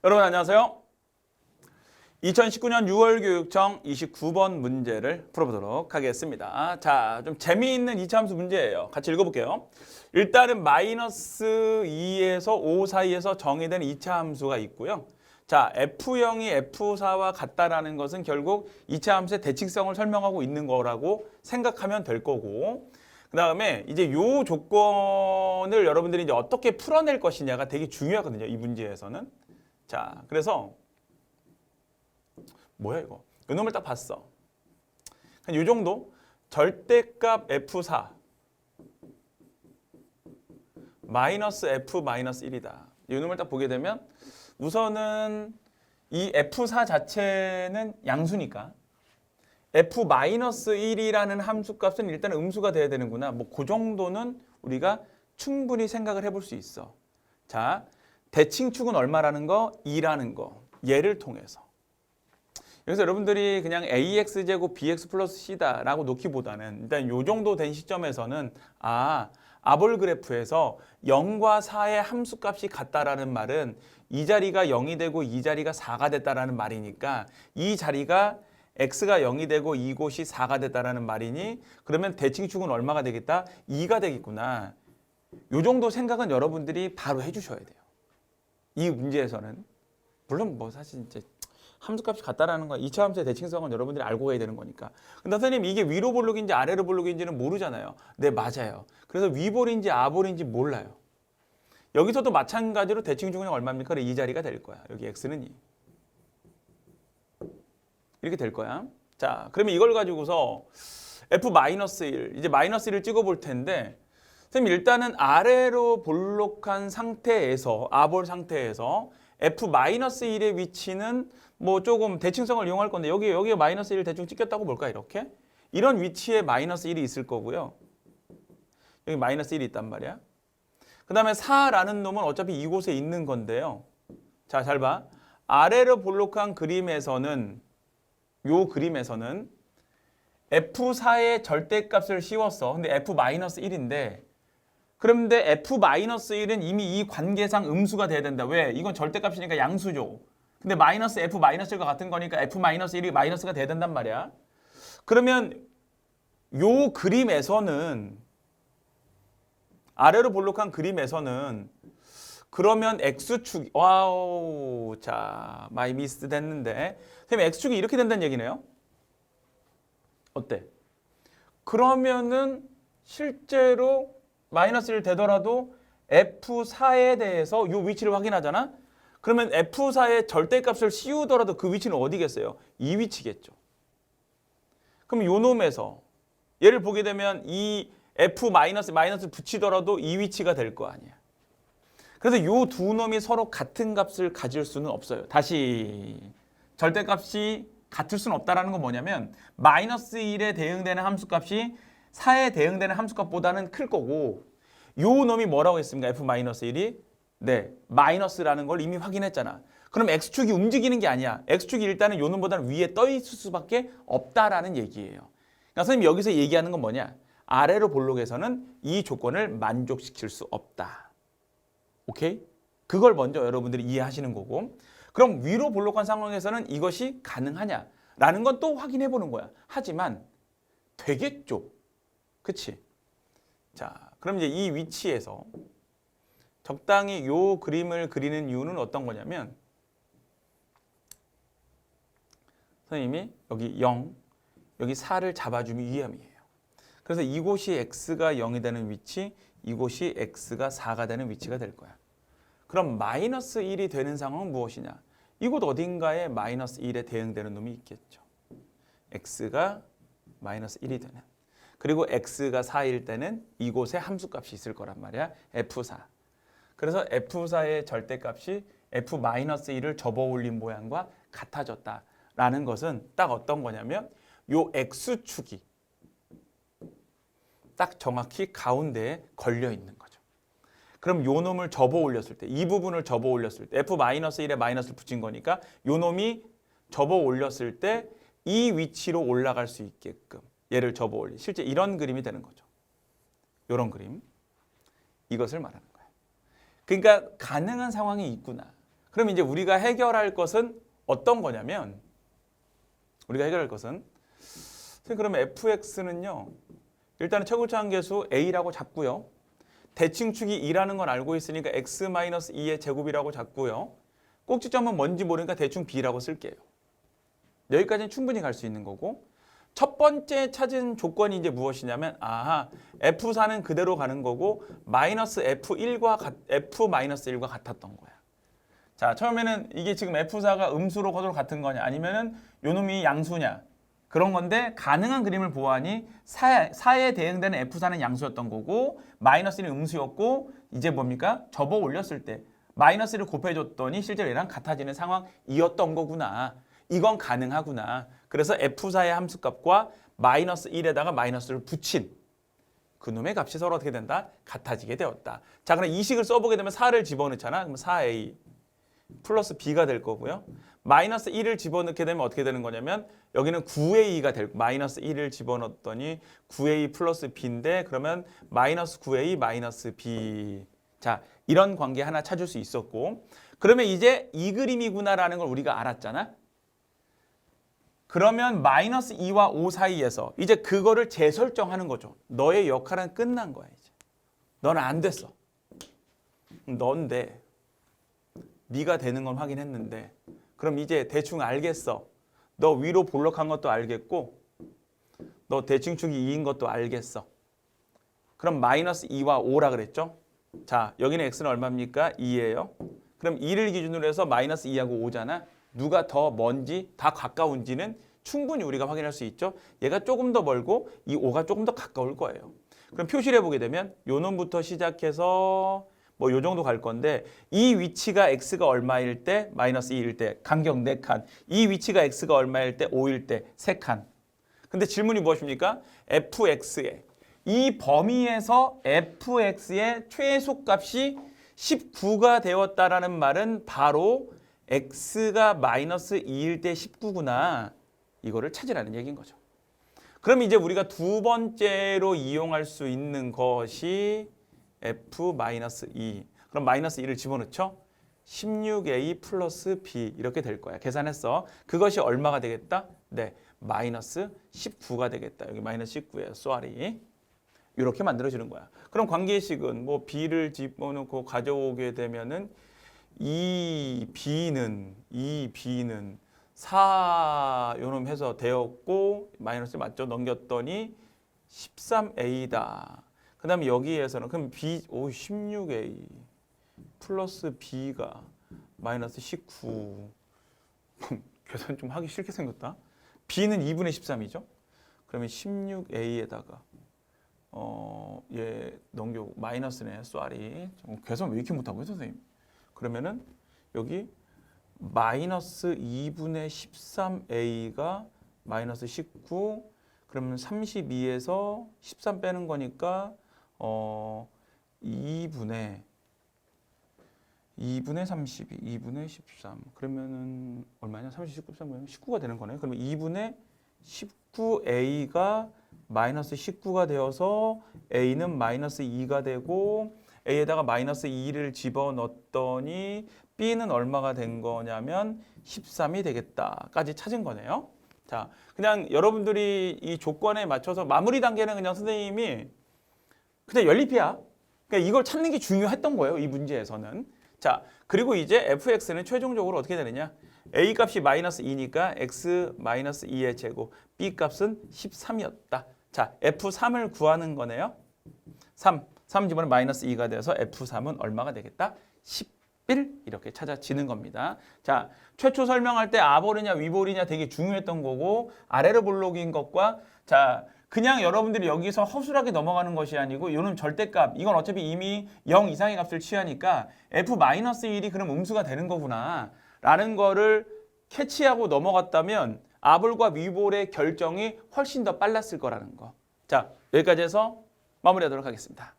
여러분 안녕하세요. 2019년 6월 교육청 29번 문제를 풀어보도록 하겠습니다. 자, 좀 재미있는 이차함수 문제예요. 같이 읽어볼게요. 일단은 마이너스 2에서 5 사이에서 정의된 이차함수가 있고요. 자, F0이 F4와 같다라는 것은 결국 이차함수의 대칭성을 설명하고 있는 거라고 생각하면 될 거고, 그 다음에 이제 요 조건을 여러분들이 이제 어떻게 풀어낼 것이냐가 되게 중요하거든요. 이 문제에서는. 자, 그래서 뭐야 이거? 요 놈을 딱 봤어. 한 요 정도? 절대값 F4 마이너스 F 마이너스 1이다. 요 놈을 딱 보게 되면 우선은 이 F4 자체는 양수니까 F 마이너스 1이라는 함수값은 일단 음수가 돼야 되는구나. 뭐 그 정도는 우리가 충분히 생각을 해볼 수 있어. 자, 대칭축은 얼마라는 거? 2라는 거. 얘를 통해서. 그래서 여러분들이 그냥 AX제곱 BX 플러스 C다라고 놓기보다는 일단 요 정도 된 시점에서는 아볼 그래프에서 0과 4의 함수값이 같다라는 말은 이 자리가 0이 되고 이 자리가 4가 됐다라는 말이니까 이 자리가 X가 0이 되고 이곳이 4가 됐다라는 말이니 그러면 대칭축은 얼마가 되겠다? 2가 되겠구나. 요 정도 생각은 여러분들이 바로 해주셔야 돼요. 이 문제에서는. 물론 뭐 사실 이제 함수값이 같다라는 거, 2차 함수의 대칭성은 여러분들이 알고 가야 되는 거니까. 근데 선생님 이게 위로 볼록인지 아래로 볼록인지는 모르잖아요. 네, 맞아요. 그래서 위볼인지 아볼인지 몰라요. 여기서도 마찬가지로 대칭축은 얼마입니까? 이 자리가 될 거야. 여기 x는 2. 이렇게 될 거야. 자, 그러면 이걸 가지고서 f-1, 이제 마이너스 1을 찍어 볼 텐데 선생님 일단은 아래로 볼록한 상태에서, 아볼 상태에서 f-1의 위치는 뭐 조금 대칭성을 이용할 건데 여기에 마이너스 1 대충 찍혔다고 볼까 이렇게? 이런 위치에 마이너스 1이 있을 거고요. 여기 마이너스 1이 있단 말이야. 그 다음에 4라는 놈은 어차피 이곳에 있는 건데요. 자, 잘 봐. 아래로 볼록한 그림에서는 요 그림에서는 F4의 절대값을 씌웠어. 근데 F-1인데 그런데 F-1은 이미 이 관계상 음수가 돼야 된다. 왜? 이건 절대값이니까 양수죠. 근데 마이너스 F-1과 같은 거니까 F-1이 마이너스가 돼야 된단 말이야. 그러면 요 그림에서는 아래로 볼록한 그림에서는 그러면 X축, 와우, 자, 마이 미스 됐는데 선생님 X축이 이렇게 된다는 얘기네요. 어때? 그러면은 실제로 마이너스 1 되더라도 F4에 대해서 이 위치를 확인하잖아? 그러면 F4의 절대값을 씌우더라도 그 위치는 어디겠어요? 이 위치겠죠. 그럼 요 놈에서 얘를 보게 되면 이 F-마이너스 붙이더라도 이 위치가 될 거 아니야. 그래서 요 두 놈이 서로 같은 값을 가질 수는 없어요. 다시 절대값이 같을 수는 없다라는 건 뭐냐면 마이너스 1에 대응되는 함수값이 4에 대응되는 함수값보다는 클 거고 요 놈이 뭐라고 했습니까? F-1이? 네, 마이너스라는 걸 이미 확인했잖아. 그럼 X축이 움직이는 게 아니야. X축이 일단은 요 놈보다는 위에 떠 있을 수밖에 없다라는 얘기예요. 그러니까 선생님 여기서 얘기하는 건 뭐냐? 아래로 볼록에서는 이 조건을 만족시킬 수 없다. 오케이? 그걸 먼저 여러분들이 이해하시는 거고 그럼 위로 볼록한 상황에서는 이것이 가능하냐라는 건 또 확인해 보는 거야. 하지만 되겠죠. 그치? 자, 그럼 이제 이 위치에서 적당히 요 그림을 그리는 이유는 어떤 거냐면 선생님이 여기 0, 여기 4를 잡아주기 위함이에요. 그래서 이곳이 x가 0이 되는 위치, 이곳이 x가 4가 되는 위치가 될 거야. 그럼 마이너스 1이 되는 상황은 무엇이냐? 이곳 어딘가에 마이너스 1에 대응되는 놈이 있겠죠. x가 마이너스 1이 되는. 그리고 x가 4일 때는 이곳에 함수값이 있을 거란 말이야. F4. 그래서 F4의 절대값이 F-1을 접어올린 모양과 같아졌다라는 것은 딱 어떤 거냐면 요 X축이 딱 정확히 가운데에 걸려 있는 거죠. 그럼 요 놈을 접어올렸을 때, 이 부분을 접어올렸을 때 F-1에 마이너스를 붙인 거니까 요 놈이 접어올렸을 때 이 위치로 올라갈 수 있게끔 얘를 접어올리. 실제 이런 그림이 되는 거죠. 이런 그림. 이것을 말하는 거예요. 그러니까 가능한 상황이 있구나. 그럼 이제 우리가 해결할 것은 어떤 거냐면 우리가 해결할 것은 그러면 fx는요. 일단은 최고차항계수 a라고 잡고요. 대칭축이 2라는 건 알고 있으니까 x-2의 제곱이라고 잡고요. 꼭지점은 뭔지 모르니까 대충 b라고 쓸게요. 여기까지는 충분히 갈 수 있는 거고 첫 번째 찾은 조건이 이제 무엇이냐면 f4는 그대로 가는 거고 마이너스 f-1과 같았던 거야. 자, 처음에는 이게 지금 f4가 음수로 거꾸로 같은 거냐 아니면은 요 놈이 양수냐 그런 건데 가능한 그림을 보아하니 4에 대응되는 f4는 양수였던 거고 마이너스 1은 음수였고 이제 뭡니까? 접어 올렸을 때 마이너스 1을 곱해줬더니 실제로 얘랑 같아지는 상황이었던 거구나. 이건 가능하구나. 그래서 f4의 함수값과 마이너스 1에다가 마이너스를 붙인 그놈의 값이 서로 어떻게 된다? 같아지게 되었다. 자, 그럼 이 식을 써보게 되면 4를 집어넣잖아. 그럼 4a 플러스 b가 될 거고요. 마이너스 1을 집어넣게 되면 어떻게 되는 거냐면 여기는 9a가 될 마이너스 1을 집어넣었더니 9a 플러스 b인데 그러면 마이너스 9a 마이너스 b. 자, 이런 관계 하나 찾을 수 있었고 그러면 이제 이 그림이구나라는 걸 우리가 알았잖아. 그러면 마이너스 2와 5 사이에서 이제 그거를 재설정하는 거죠. 너의 역할은 끝난 거야. 이제. 너는 안 됐어. 넌데 네가 되는 건 확인했는데 그럼 이제 대충 알겠어. 너 위로 볼록한 것도 알겠고 너 대칭축이 2인 것도 알겠어. 그럼 마이너스 2와 5라 그랬죠? 자, 여기는 x는 얼마입니까? 2예요. 그럼 2를 기준으로 해서 마이너스 2하고 5잖아. 누가 더 먼지, 다 가까운지는 충분히 우리가 확인할 수 있죠. 얘가 조금 더 멀고 이 5가 조금 더 가까울 거예요. 그럼 표시를 해보게 되면 요 놈부터 시작해서 뭐 요 정도 갈 건데 이 위치가 x가 얼마일 때 마이너스 2일 때 간격 4칸 이 위치가 x가 얼마일 때 5일 때 3칸 근데 질문이 무엇입니까? fx에 이 범위에서 fx의 최소값이 19가 되었다라는 말은 바로 x가 마이너스 2일 때 19구나 이거를 찾으라는 얘기인 거죠. 그럼 이제 우리가 두 번째로 이용할 수 있는 것이 f-2 그럼 마이너스 2를 집어넣죠. 16a 플러스 b 이렇게 될 거야. 계산했어. 그것이 얼마가 되겠다? 네, 마이너스 19가 되겠다. 여기 마이너스 19예요. 쏘리. 이렇게 만들어지는 거야. 그럼 관계식은 뭐 b를 집어넣고 가져오게 되면은 이 b는 4 요놈 해서 되었고 마이너스 맞죠? 넘겼더니 13a다. 그 다음에 여기에서는 그럼 b 16a 플러스 b가 마이너스 19 계산 좀 하기 싫게 생겼다. b는 2분의 13이죠. 그러면 16a에다가 얘 넘겨 마이너스네. 쏘리. 계산 왜 이렇게 못하고요 선생님? 그러면은 여기 마이너스 2분의 13a가 마이너스 19 그러면 32에서 13 빼는 거니까 2분의 32, 2분의 13 그러면은 얼마냐? 30, 19, 13 19가 되는 거네요. 그러면 2분의 19a가 마이너스 19가 되어서 a는 마이너스 2가 되고 a에다가 마이너스 2를 집어넣었더니 b는 얼마가 된 거냐면 13이 되겠다까지 찾은 거네요. 자, 그냥 여러분들이 이 조건에 맞춰서 마무리 단계는 그냥 선생님이 그냥 연립이야. 그러니까 이걸 찾는 게 중요했던 거예요. 이 문제에서는. 자, 그리고 이제 fx는 최종적으로 어떻게 되느냐? a 값이 마이너스 2니까 x 마이너스 2의 제곱, b 값은 13이었다. 자, f3을 구하는 거네요. 3 집어넣으면 마이너스 2가 돼서 f3은 얼마가 되겠다? 11 이렇게 찾아지는 겁니다. 자, 최초 설명할 때 아볼이냐 위볼이냐 되게 중요했던 거고 아래로 볼록인 것과 자 그냥 여러분들이 여기서 허술하게 넘어가는 것이 아니고 이놈 절대값 이건 어차피 이미 0 이상의 값을 취하니까 f-1이 그럼 음수가 되는 거구나 라는 거를 캐치하고 넘어갔다면 아볼과 위볼의 결정이 훨씬 더 빨랐을 거라는 거. 자, 여기까지 해서 마무리하도록 하겠습니다.